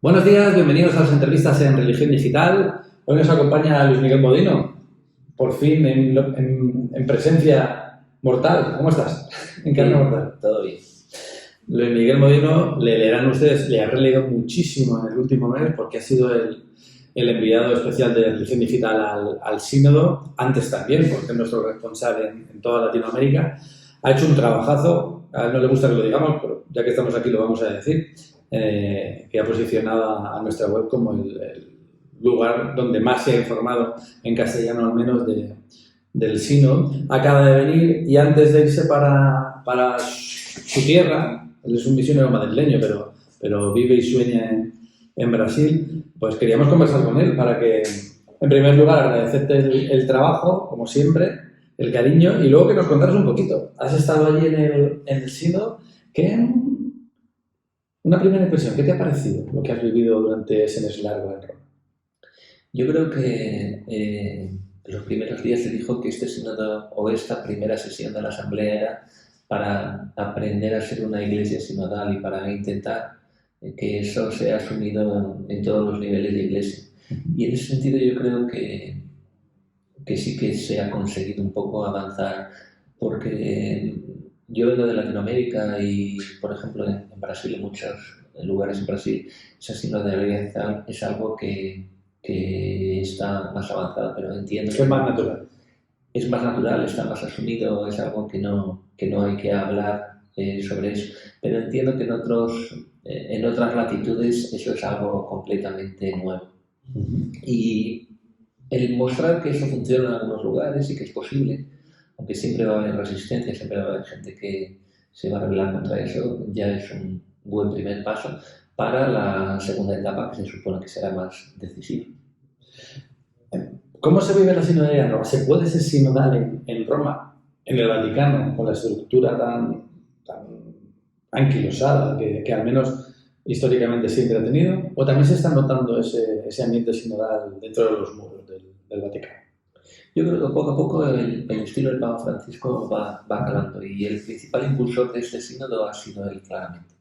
Buenos días, bienvenidos a las entrevistas en Religión Digital. Hoy nos acompaña Luis Miguel Modino, por fin en presencia mortal. ¿Cómo estás? En carne mortal. Todo bien. Luis Miguel Modino, le leerán ustedes, le habré leído muchísimo en el último mes porque ha sido el enviado especial de Religión Digital al Sínodo, antes también, porque es nuestro responsable en toda Latinoamérica. Ha hecho un trabajazo, a él no le gusta que lo digamos, pero ya que estamos aquí lo vamos a decir, que ha posicionado a nuestra web como el lugar donde más se ha informado, en castellano al menos, del Sínodo. Acaba de venir y antes de irse para su tierra, él es un misionero madrileño, pero vive y sueña en Brasil, pues queríamos conversar con él para que, en primer lugar, agradecerte el trabajo, como siempre, el cariño, y luego que nos contaras un poquito. Has estado allí en el Sínodo. Una primera impresión, ¿qué te ha parecido lo que has vivido durante ese mes largo en Roma? Yo creo que los primeros días se dijo que este sínodo o esta primera sesión de la Asamblea era para aprender a ser una iglesia sinodal y para intentar que eso sea asumido en todos los niveles de iglesia. Y en ese sentido yo creo que sí que se ha conseguido un poco avanzar, porque yo vengo de Latinoamérica y, por ejemplo, en Brasil, en muchos lugares en Brasil, esa sinodalidad es algo que está más avanzado, pero entiendo que es más natural. Es más natural, está más asumido, es algo que no hay que hablar sobre eso. Pero entiendo que en otras latitudes eso es algo completamente nuevo. Y el mostrar que eso funciona en algunos lugares y que es posible, aunque siempre va a haber resistencia, siempre va a haber gente que se va a rebelar contra eso, ya es un buen primer paso para la segunda etapa, que se supone que será más decisiva. ¿Cómo se vive la sinodalidad en Roma? ¿Se puede ser sinodal en Roma, en el Vaticano, con la estructura tan anquilosada que al menos históricamente siempre ha tenido? ¿O también se está notando ese ambiente sinodal dentro de los muros del Vaticano? Yo creo que poco a poco el estilo del Papa Francisco va calando, y el principal impulsor de este sínodo ha sido él, claramente.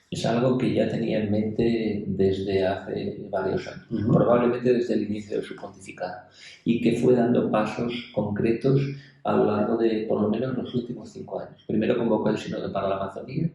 Es algo que ya tenía en mente desde hace varios años, probablemente desde el inicio de su pontificado, y que fue dando pasos concretos a lo largo de por lo menos los últimos 5 años. Primero convocó el sínodo para la Amazonía,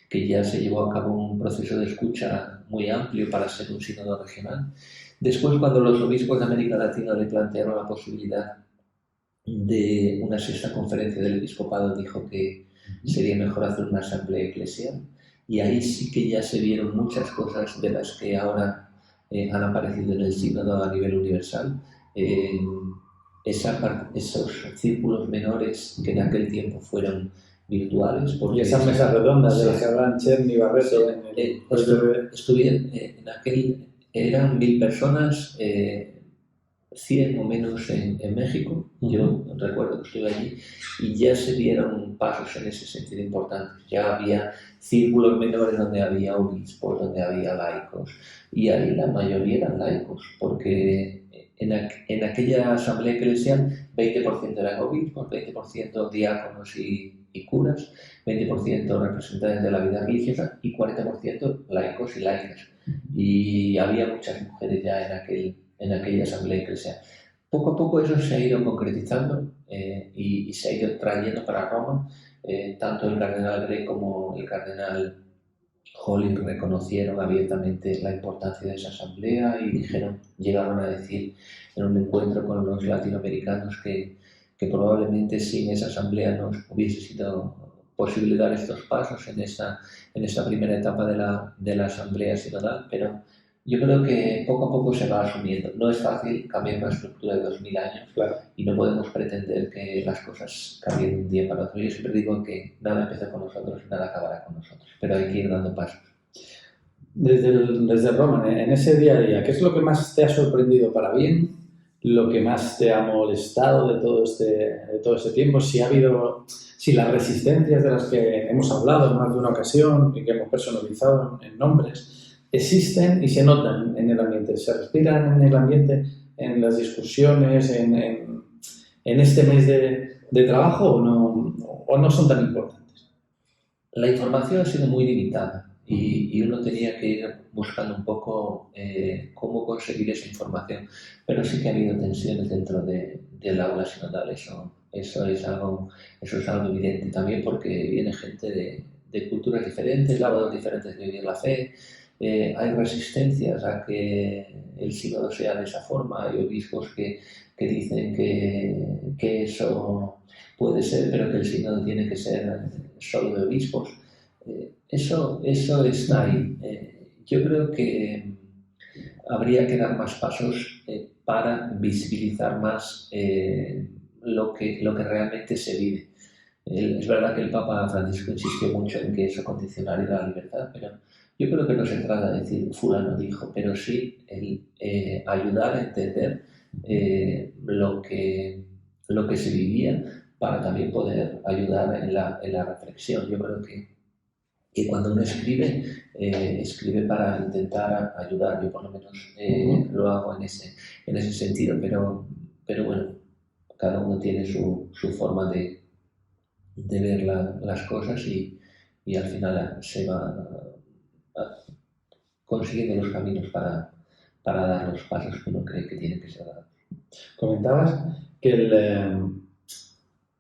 que ya se llevó a cabo un proceso de escucha muy amplio para ser un sínodo regional. Después, cuando los obispos de América Latina le plantearon la posibilidad de una sexta conferencia del episcopado, dijo que sería mejor hacer una asamblea eclesial, y ahí sí que ya se vieron muchas cosas de las que ahora han aparecido en el sínodo a nivel universal. Esos círculos menores que en aquel tiempo fueron virtuales. Y esas mesas redondas de las que hablan Cherny y Barreto. Estuvieron en aquel, eran 1000 personas, 100 o menos en México. Yo recuerdo que estuve allí y ya se dieron pasos en ese sentido importantes. Ya había círculos menores donde había obispos, donde había laicos, y ahí la mayoría eran laicos, porque en aquella asamblea eclesial 20% eran obispos, 20% diáconos y curas, 20% representantes de la vida religiosa y 40% laicos y laicas. Y había muchas mujeres ya en aquella asamblea eclesial. Poco a poco eso se ha ido concretizando y se ha ido trayendo para Roma. Tanto el cardenal Grey como el cardenal Holling reconocieron abiertamente la importancia de esa asamblea y llegaron a decir en un encuentro con los latinoamericanos que probablemente sin esa asamblea no hubiese sido posible dar estos pasos en esta primera etapa de la asamblea sinodal, pero yo creo que poco a poco se va asumiendo. No es fácil cambiar una estructura de 2000 años, claro, y no podemos pretender que las cosas cambien de un día para otro. Yo siempre digo que nada empieza con nosotros y nada acabará con nosotros, pero hay que ir dando pasos. Desde Roma, en ese día a día, ¿qué es lo que más te ha sorprendido para bien? ¿Lo que más te ha molestado de todo este tiempo? Si las resistencias de las que hemos hablado en más de una ocasión y que hemos personalizado en nombres, existen y se notan en el ambiente, se respiran en el ambiente, en las discusiones, en este mes de trabajo, o no son tan importantes. La información ha sido muy limitada. y uno tenía que ir buscando un poco cómo conseguir esa información. Pero sí que ha habido tensiones dentro del aula sinodal, eso es algo evidente también porque viene gente de culturas diferentes, modos diferentes de vivir la fe. Hay resistencias a que el sínodo sea de esa forma, hay obispos que dicen que eso puede ser, pero que el sínodo tiene que ser solo de obispos. Eso está ahí. Yo creo que habría que dar más pasos para visibilizar más lo que realmente se vive. Es verdad que el Papa Francisco insistió mucho en que eso condicionaría la libertad, pero yo creo que no se trata de decir fulano dijo, pero sí el ayudar a entender lo que se vivía para también poder ayudar en la reflexión. Yo creo que cuando uno escribe, escribe para intentar ayudar. Yo por lo menos lo hago en ese sentido, pero bueno, cada uno tiene su forma de ver las cosas y al final se va consiguiendo los caminos para dar los pasos que uno cree que tienen que ser dados. Comentabas que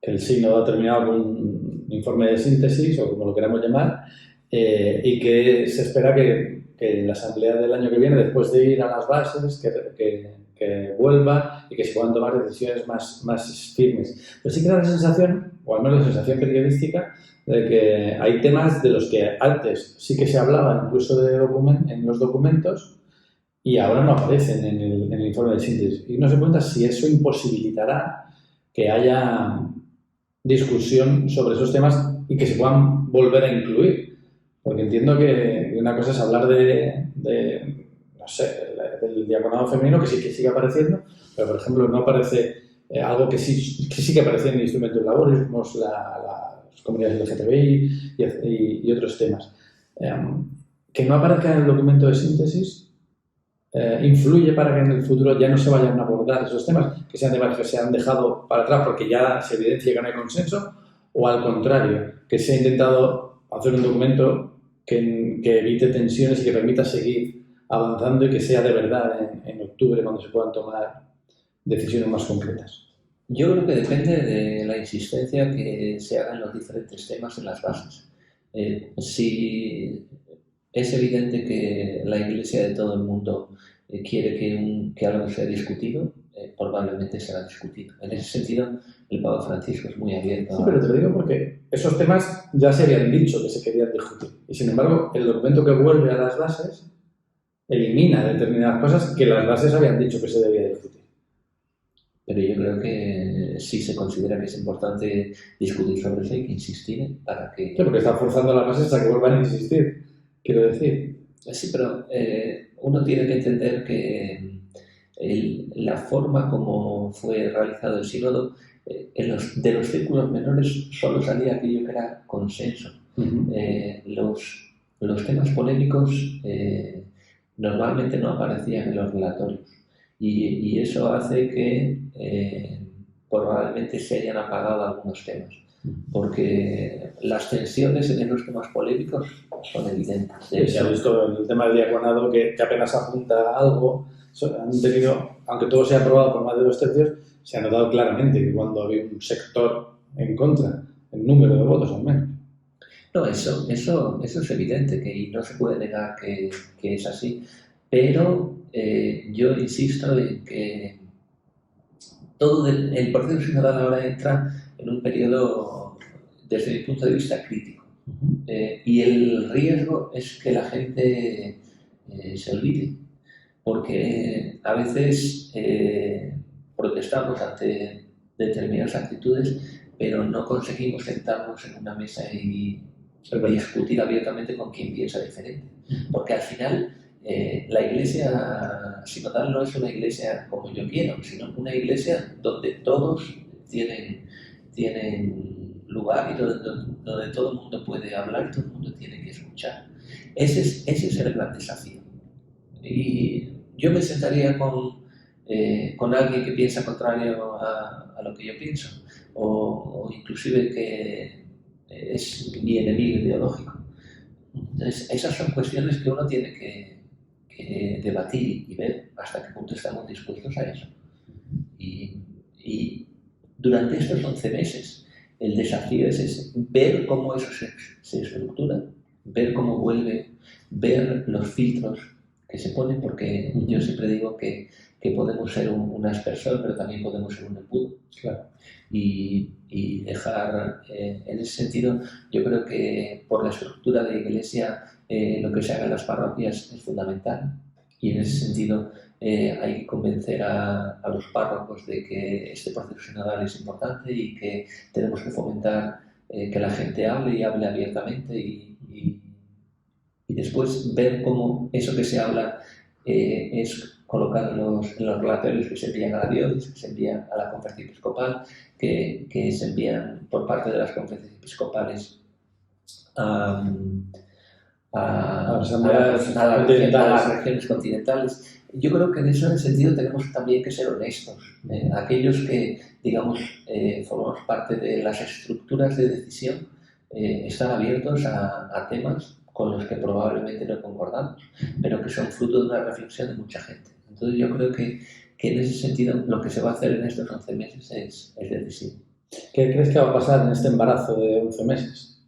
el sínodo ha terminado con un informe de síntesis, o como lo queramos llamar, y que se espera que la asamblea del año que viene, después de ir a las bases, que vuelva y que se puedan tomar decisiones más firmes. Pero sí que da la sensación, o al menos la sensación periodística, de que hay temas de los que antes sí que se hablaba incluso en los documentos y ahora no aparecen en el informe de síntesis. Y no se cuenta si eso imposibilitará que haya discusión sobre esos temas y que se puedan volver a incluir. Porque entiendo que una cosa es hablar no sé, del diaconado femenino, que sí que sigue apareciendo, pero por ejemplo no aparece algo que sí que aparece en el instrumento de labor, como las comunidades LGTBI y otros temas. Que no aparezca en el documento de síntesis influye para que en el futuro ya no se vayan a abordar esos temas, que sean temas que se han dejado para atrás porque ya se evidencia que no hay consenso, o al contrario, que se ha intentado hacer un documento que evite tensiones y que permita seguir avanzando y que sea de verdad en octubre cuando se puedan tomar decisiones más concretas. Yo creo que depende de la insistencia que se haga en los diferentes temas en las bases. Si es evidente que la Iglesia de todo el mundo quiere que algo sea discutido, probablemente será discutido. En ese sentido, el Papa Francisco es muy abierto. Sí, pero te lo digo porque esos temas ya se habían dicho que se querían discutir. Y sin embargo, el documento que vuelve a las bases elimina determinadas cosas que las bases habían dicho que se debía discutir. Pero yo creo que sí se considera que es importante discutir sobre eso y que insistir para que... Sí, porque está forzando a las bases a que vuelvan a insistir, quiero decir. Sí, pero uno tiene que entender que la forma como fue realizado el sínodo, de los círculos menores solo salía aquello que era consenso. Los temas polémicos normalmente no aparecían en los relatorios y eso hace que probablemente se hayan apagado algunos temas, porque las tensiones en los temas polémicos son evidentes. Se ha visto en el tema del diaconado que apenas apunta a algo. Han tenido, aunque todo sea aprobado por más de 2/3, se ha notado claramente que cuando había un sector en contra, el número de votos al menos. No, eso es evidente y no se puede negar que es así, pero yo insisto en que todo el proceso sinodal ahora entra en un periodo, desde mi punto de vista, crítico. Y el riesgo es que la gente se olvide, porque a veces protestamos ante determinadas actitudes, pero no conseguimos sentarnos en una mesa y discutir abiertamente con quien piensa diferente. Porque al final la iglesia sinodal no es una iglesia como yo quiero, sino una iglesia donde todos tienen lugar y donde todo el mundo puede hablar y todo el mundo tiene que escuchar. Ese es el gran desafío. Y yo me sentaría con alguien que piensa contrario a lo que yo pienso, o inclusive que es mi enemigo ideológico. Entonces, esas son cuestiones que uno tiene que debatir y ver hasta qué punto estamos dispuestos a eso. Y durante estos 11 meses, el desafío es ese, ver cómo eso se estructura, ver cómo vuelve, ver los filtros que se ponen, porque yo siempre digo que podemos ser un aspersor, pero también podemos ser un embudo. Claro. Y dejar, en ese sentido, yo creo que por la estructura de iglesia, lo que se haga en las parroquias es fundamental. Y en ese sentido, hay que convencer a los párrocos de que este proceso sinodal es importante y que tenemos que fomentar que la gente hable y hable abiertamente y después ver cómo eso que se habla es colocar en los relatorios que se envían a la diócesis, que se envían a la conferencia episcopal, que se envían por parte de las conferencias episcopales a las regiones continentales. Yo creo que en ese sentido tenemos también que ser honestos. Aquellos que, digamos, formamos parte de las estructuras de decisión, están abiertos a temas con los que probablemente no concordamos, pero que son fruto de una reflexión de mucha gente. Entonces yo creo que en ese sentido lo que se va a hacer en estos 11 meses es decisivo. ¿Qué crees que va a pasar en este embarazo de 11 meses?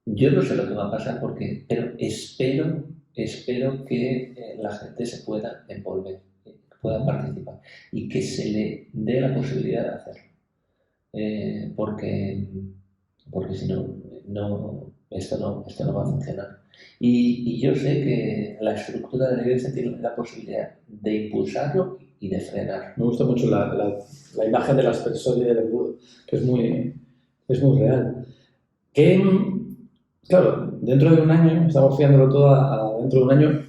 Yo no sé lo que va a pasar pero espero que la gente se pueda envolver, que pueda participar y que se le dé la posibilidad de hacerlo. Porque si no, esto no va a funcionar. Y yo sé que la estructura de la iglesia tiene la posibilidad de impulsarlo y de frenarlo. Me gusta mucho la imagen del aspersor y del embudo, que es muy real. Claro, dentro de un año, estamos fiándolo todo a dentro de un año,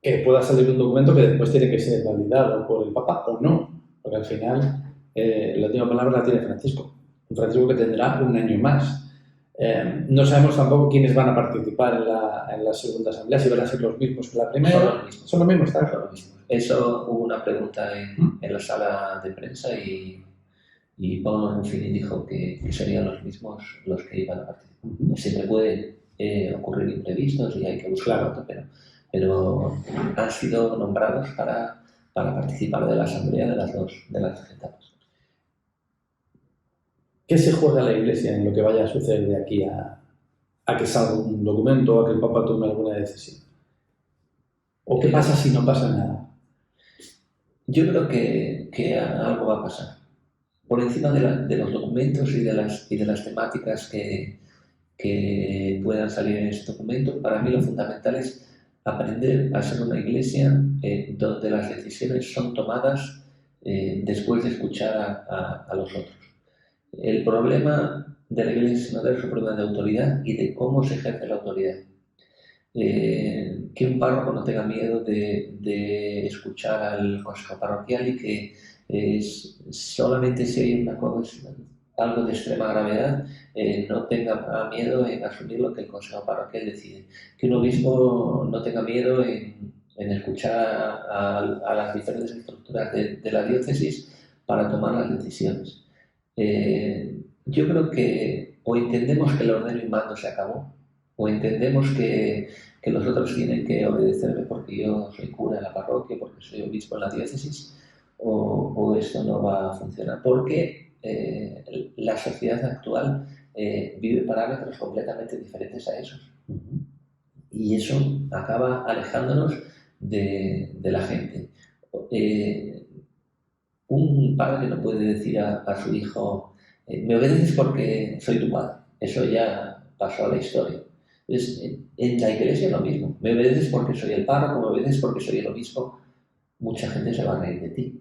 que pueda salir un documento que después tiene que ser validado por el Papa o no, porque al final la última palabra la tiene Francisco. Un Francisco que tendrá un año más. No sabemos tampoco quiénes van a participar en la segunda asamblea, si van a ser los mismos que la primera. Son los mismos, claro. Son los mismos. Eso hubo una pregunta en la sala de prensa y Pablo Rufini dijo que serían los mismos los que iban a participar. Siempre pueden ocurrir imprevistos y hay que buscar otro, pero han sido nombrados para participar de la asamblea de las dos etapas. ¿Qué se juega la Iglesia en lo que vaya a suceder de aquí a que salga un documento o a que el Papa tome alguna decisión? ¿O qué pasa si no pasa nada? Yo creo que algo va a pasar. Por encima de los documentos y de las temáticas que puedan salir en este documento, para mí lo fundamental es aprender a ser una iglesia donde las decisiones son tomadas después de escuchar a los otros. El problema de la iglesia sinodal es un problema de autoridad y de cómo se ejerce la autoridad. Que un párroco no tenga miedo de escuchar al consejo parroquial y que solamente si hay algo de extrema gravedad, no tenga miedo en asumir lo que el consejo parroquial decide. Que un obispo no tenga miedo en escuchar a las diferentes estructuras de la diócesis para tomar las decisiones. Yo creo que o entendemos que el ordeno y mando se acabó, o entendemos que los otros tienen que obedecerme porque yo soy cura en la parroquia, porque soy obispo en la diócesis, o esto no va a funcionar. Porque la sociedad actual vive parámetros completamente diferentes a esos. Y eso acaba alejándonos de la gente. Un padre no puede decir a su hijo, me obedeces porque soy tu padre. Eso ya pasó a la historia. Entonces, en la iglesia es lo mismo. Me obedeces porque soy el párroco, me obedeces porque soy el obispo. Mucha gente se va a reír de ti.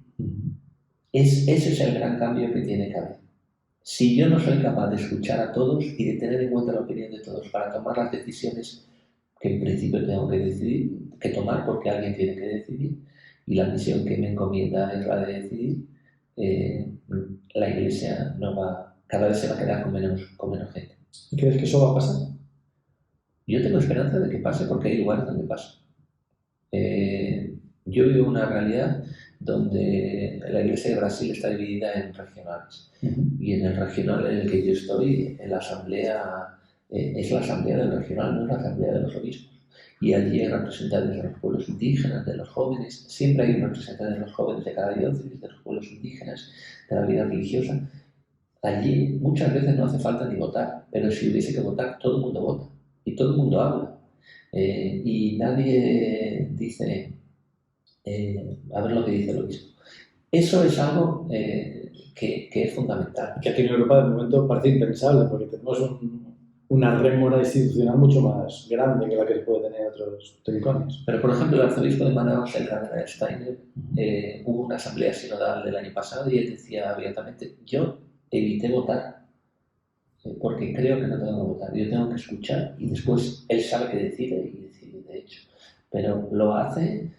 Ese es el gran cambio que tiene que haber. Si yo no soy capaz de escuchar a todos y de tener en cuenta la opinión de todos para tomar las decisiones que en principio tengo que tomar porque alguien tiene que decidir, y la misión que me encomienda es la de decidir, la iglesia cada vez se va a quedar con menos gente. ¿Y crees que eso va a pasar? Yo tengo esperanza de que pase porque hay lugares donde pasa. Yo vivo una realidad donde la iglesia de Brasil está dividida en regionales. Y en el regional en el que yo estoy, en la asamblea es la Asamblea del Regional, no es la Asamblea de los Obispos. Y allí hay representantes de los pueblos indígenas, de los jóvenes, siempre hay un representante de los jóvenes de cada diócesis, de los pueblos indígenas, de la vida religiosa. Allí muchas veces no hace falta ni votar, pero si hubiese que votar, todo el mundo vota y todo el mundo habla. Y nadie dice, a ver lo que dice el obispo. Eso es algo que es fundamental. Que aquí en Europa de momento parece impensable, porque tenemos una rémora institucional mucho más grande que la que se puede tener en otros rincones. Pero, por ejemplo, el arzobispo de Manaus, el cardenal Steiner, hubo una asamblea sinodal del año pasado y él decía abiertamente, yo evité votar porque creo que no tengo que votar, yo tengo que escuchar y después él sabe que decide y decide de hecho, pero lo hace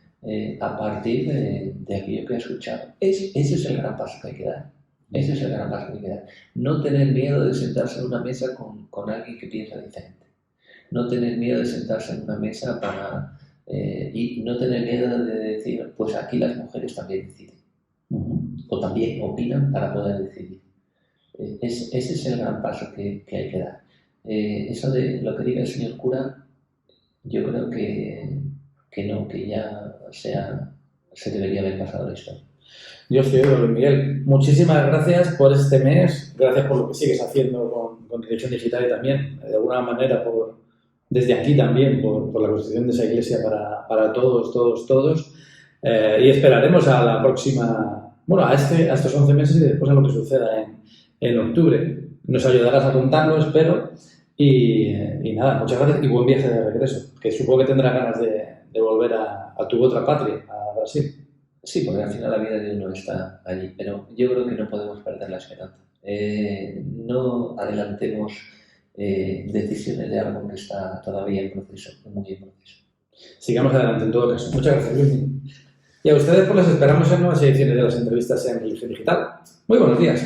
a partir de aquello que ha escuchado. Ese es el gran paso que hay que dar. Ese es el gran paso que hay que dar. No tener miedo de sentarse en una mesa con alguien que piensa diferente. No tener miedo de sentarse en una mesa y no tener miedo de decir, pues aquí las mujeres también deciden. O también opinan para poder decidir. Ese es el gran paso que hay que dar. Eso de lo que diga el señor cura, yo creo que no, que ya se debería haber pasado la historia. Yo estoy de acuerdo, Miguel. Muchísimas gracias por este mes, gracias por lo que sigues haciendo con Dirección Digital y también, de alguna manera, desde aquí también, por la construcción de esa iglesia para todos. Y esperaremos a la próxima, a estos 11 meses y después a lo que suceda en octubre. Nos ayudarás a contarlo, espero. Y nada, muchas gracias y buen viaje de regreso, que supongo que tendrás ganas de volver a tu otra patria, a Brasil. Sí, porque al final la vida de uno está allí, pero yo creo que no podemos perder la esperanza. No adelantemos decisiones de algo que está todavía en proceso, muy en proceso. Sigamos adelante en todo caso. Muchas gracias, Luis. Y a ustedes pues les esperamos en nuevas ediciones de las entrevistas en Religión Digital. Muy buenos días.